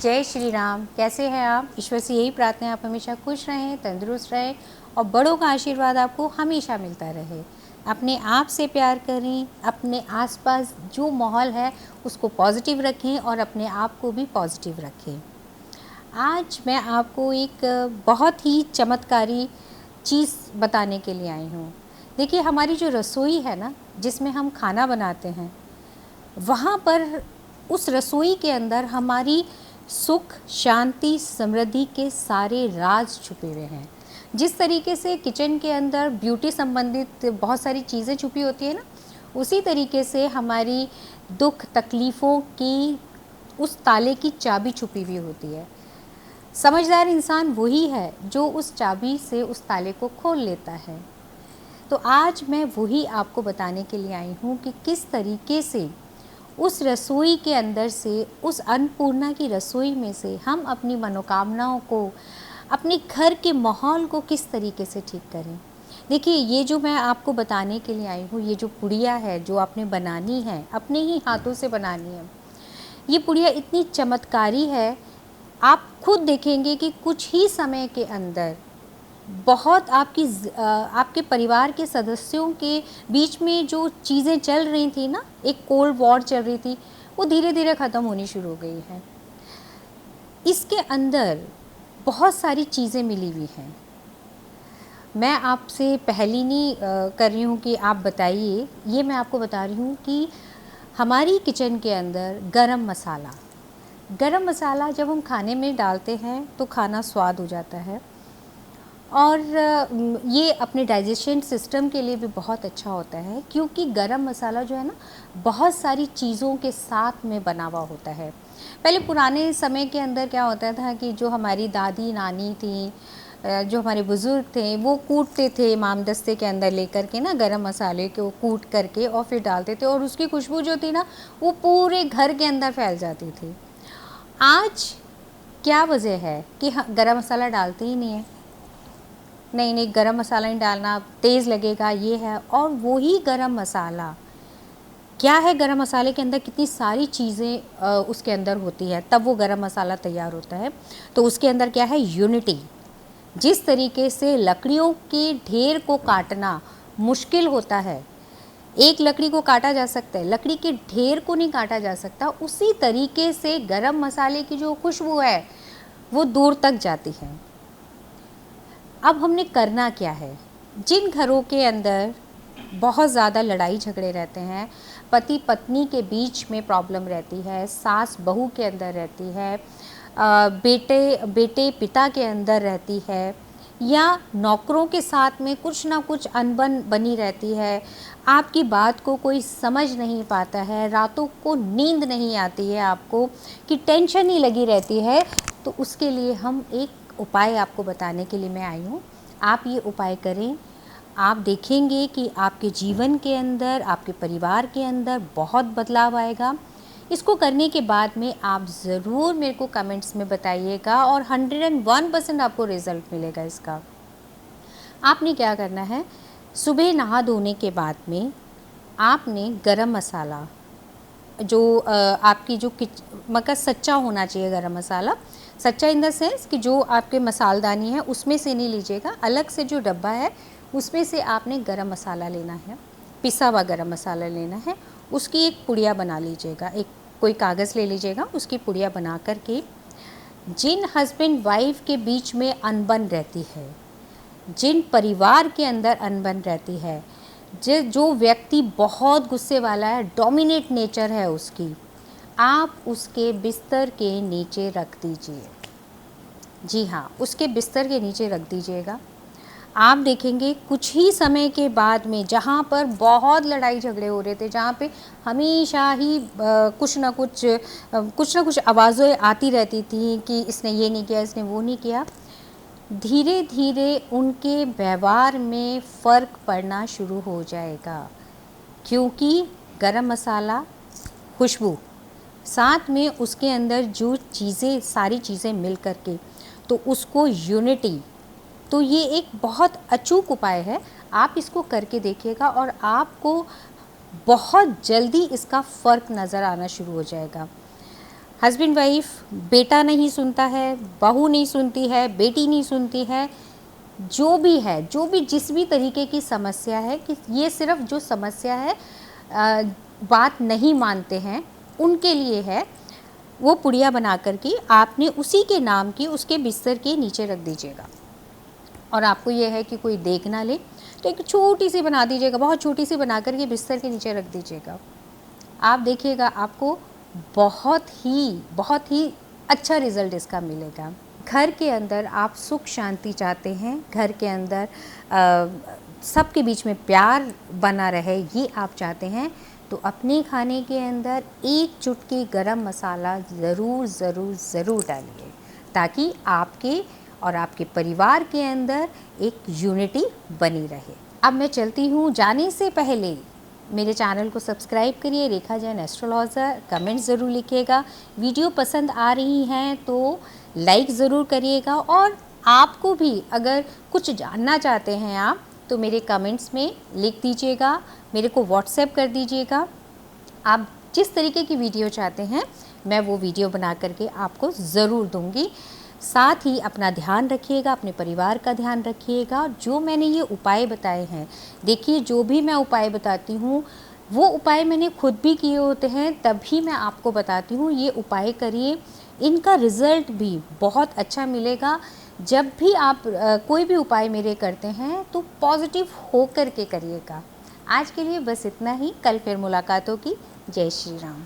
जय श्री राम। कैसे हैं आप? ईश्वर से यही प्रार्थना है आप हमेशा खुश रहें, तंदुरुस्त रहें और बड़ों का आशीर्वाद आपको हमेशा मिलता रहे। अपने आप से प्यार करें, अपने आसपास जो माहौल है उसको पॉजिटिव रखें और अपने आप को भी पॉजिटिव रखें। आज मैं आपको एक बहुत ही चमत्कारी चीज़ बताने के लिए आई हूँ। देखिए, हमारी जो रसोई है ना, जिसमें हम खाना बनाते हैं, वहाँ पर उस रसोई के अंदर हमारी सुख, शांति, समृद्धि के सारे राज छुपे हुए हैं। जिस तरीके से किचन के अंदर ब्यूटी संबंधित बहुत सारी चीज़ें छुपी होती है ना, उसी तरीके से हमारी दुख तकलीफ़ों की उस ताले की चाबी छुपी हुई होती है। समझदार इंसान वही है जो उस चाबी से उस ताले को खोल लेता है। तो आज मैं वही आपको बताने के लिए आई हूँ कि किस तरीके से उस रसोई के अंदर से, उस अन्नपूर्णा की रसोई में से हम अपनी मनोकामनाओं को, अपने घर के माहौल को किस तरीके से ठीक करें। देखिए, ये जो मैं आपको बताने के लिए आई हूँ, ये जो पुड़िया है जो आपने बनानी है, अपने ही हाथों से बनानी है, ये पुड़िया इतनी चमत्कारी है, आप खुद देखेंगे कि कुछ ही समय के अंदर बहुत आपके परिवार के सदस्यों के बीच में जो चीज़ें चल रही थी ना, एक कोल्ड वॉर चल रही थी, वो धीरे धीरे ख़त्म होनी शुरू हो गई है। इसके अंदर बहुत सारी चीज़ें मिली हुई हैं। मैं आपसे पहली नहीं कर रही हूँ कि आप बताइए, ये मैं आपको बता रही हूँ कि हमारी किचन के अंदर गरम मसाला जब हम खाने में डालते हैं तो खाना स्वाद हो जाता है और ये अपने डाइजेशन सिस्टम के लिए भी बहुत अच्छा होता है, क्योंकि गरम मसाला जो है ना, बहुत सारी चीज़ों के साथ में बना हुआ होता है। पहले पुराने समय के अंदर क्या होता था कि जो हमारी दादी नानी थी, जो हमारे बुज़ुर्ग थे, वो कूटते थे इमामदस्ते के अंदर लेकर के ना, गरम मसाले को कूट करके और फिर डालते थे और उसकी खुशबू जो थी ना, वो पूरे घर के अंदर फैल जाती थी। आज क्या वजह है कि गरम मसाला डालते ही नहीं है? नहीं, गरम मसाला नहीं डालना, तेज़ लगेगा, ये है। और वही गरम मसाला क्या है, गरम मसाले के अंदर कितनी सारी चीज़ें उसके अंदर होती है, तब वो गरम मसाला तैयार होता है। तो उसके अंदर क्या है, यूनिटी। जिस तरीके से लकड़ियों के ढेर को काटना मुश्किल होता है, एक लकड़ी को काटा जा सकता है, लकड़ी के ढेर को नहीं काटा जा सकता, उसी तरीके से गरम मसाले की जो खुशबू है वो दूर तक जाती है। अब हमने करना क्या है? जिन घरों के अंदर बहुत ज़्यादा लड़ाई झगड़े रहते हैं, पति पत्नी के बीच में प्रॉब्लम रहती है, सास बहू के अंदर रहती है, बेटे पिता के अंदर रहती है, या नौकरों के साथ में कुछ ना कुछ अनबन बनी रहती है, आपकी बात को कोई समझ नहीं पाता है, रातों को नींद नहीं आती है आपको, कि टेंशन ही लगी रहती है, तो उसके लिए हम एक उपाय आपको बताने के लिए मैं आई हूँ। आप ये उपाय करें, आप देखेंगे कि आपके जीवन के अंदर, आपके परिवार के अंदर बहुत बदलाव आएगा। इसको करने के बाद में आप ज़रूर मेरे को कमेंट्स में बताइएगा और 101% आपको रिज़ल्ट मिलेगा इसका। आपने क्या करना है, सुबह नहा धोने के बाद में आपने गरम मसाला जो आपकी जो मगर सच्चा होना चाहिए, गरम मसाला सच्चा इन द सेंस कि जो आपके मसालदानी है उसमें से नहीं लीजिएगा, अलग से जो डब्बा है उसमें से आपने गरम मसाला लेना है, पिसा हुआ गरम मसाला लेना है। उसकी एक पुड़िया बना लीजिएगा, एक कोई कागज़ ले लीजिएगा, उसकी पुड़िया बना कर के जिन हस्बैंड वाइफ के बीच में अनबन रहती है, जिन परिवार के अंदर अनबन रहती है, जो व्यक्ति बहुत गुस्से वाला है, डोमिनेट नेचर है उसकी, आप उसके बिस्तर के नीचे रख दीजिए। जी हाँ, उसके बिस्तर के नीचे रख दीजिएगा। आप देखेंगे कुछ ही समय के बाद में, जहाँ पर बहुत लड़ाई झगड़े हो रहे थे, जहाँ पे हमेशा ही कुछ ना कुछ आवाज़ें आती रहती थी कि इसने ये नहीं किया, इसने वो नहीं किया, धीरे धीरे उनके व्यवहार में फ़र्क पड़ना शुरू हो जाएगा। क्योंकि गरम मसाला, खुशबू, साथ में उसके अंदर जो चीज़ें, सारी चीज़ें मिल कर के, तो उसको यूनिटी, तो ये एक बहुत अचूक उपाय है। आप इसको करके देखिएगा और आपको बहुत जल्दी इसका फ़र्क नज़र आना शुरू हो जाएगा। हस्बैंड वाइफ, बेटा नहीं सुनता है, बहू नहीं सुनती है, बेटी नहीं सुनती है, जो भी है, जो भी जिस भी तरीके की समस्या है, कि ये सिर्फ जो समस्या है बात नहीं मानते हैं उनके लिए है। वो पुड़िया बना कर के आपने उसी के नाम की उसके बिस्तर के नीचे रख दीजिएगा। और आपको ये है कि कोई देख ना ले तो एक छोटी सी बना दीजिएगा, बहुत छोटी सी बना कर के बिस्तर के नीचे रख दीजिएगा। आप देखिएगा आपको बहुत ही अच्छा रिज़ल्ट इसका मिलेगा। घर के अंदर आप सुख शांति चाहते हैं, घर के अंदर सबके बीच में प्यार बना रहे, ये आप चाहते हैं, तो अपने खाने के अंदर एक चुटकी गरम मसाला ज़रूर डालिए, ताकि आपके और आपके परिवार के अंदर एक यूनिटी बनी रहे। अब मैं चलती हूँ, जाने से पहले मेरे चैनल को सब्सक्राइब करिए, रेखा जैन एस्ट्रोलॉजर। कमेंट ज़रूर लिखिएगा, वीडियो पसंद आ रही हैं तो लाइक ज़रूर करिएगा, और आपको भी अगर कुछ जानना चाहते हैं आप तो मेरे कमेंट्स में लिख दीजिएगा, मेरे को व्हाट्सएप कर दीजिएगा। आप जिस तरीके की वीडियो चाहते हैं मैं वो वीडियो बना करके आपको ज़रूर दूंगी। साथ ही अपना ध्यान रखिएगा, अपने परिवार का ध्यान रखिएगा। जो मैंने ये उपाय बताए हैं, देखिए जो भी मैं उपाय बताती हूँ वो उपाय मैंने खुद भी किए होते हैं, तभी मैं आपको बताती हूँ ये उपाय करिए, इनका रिज़ल्ट भी बहुत अच्छा मिलेगा। जब भी आप कोई भी उपाय मेरे करते हैं तो पॉजिटिव हो कर के करिएगा। आज के लिए बस इतना ही, कल फिर मुलाकात होगी। जय श्री राम।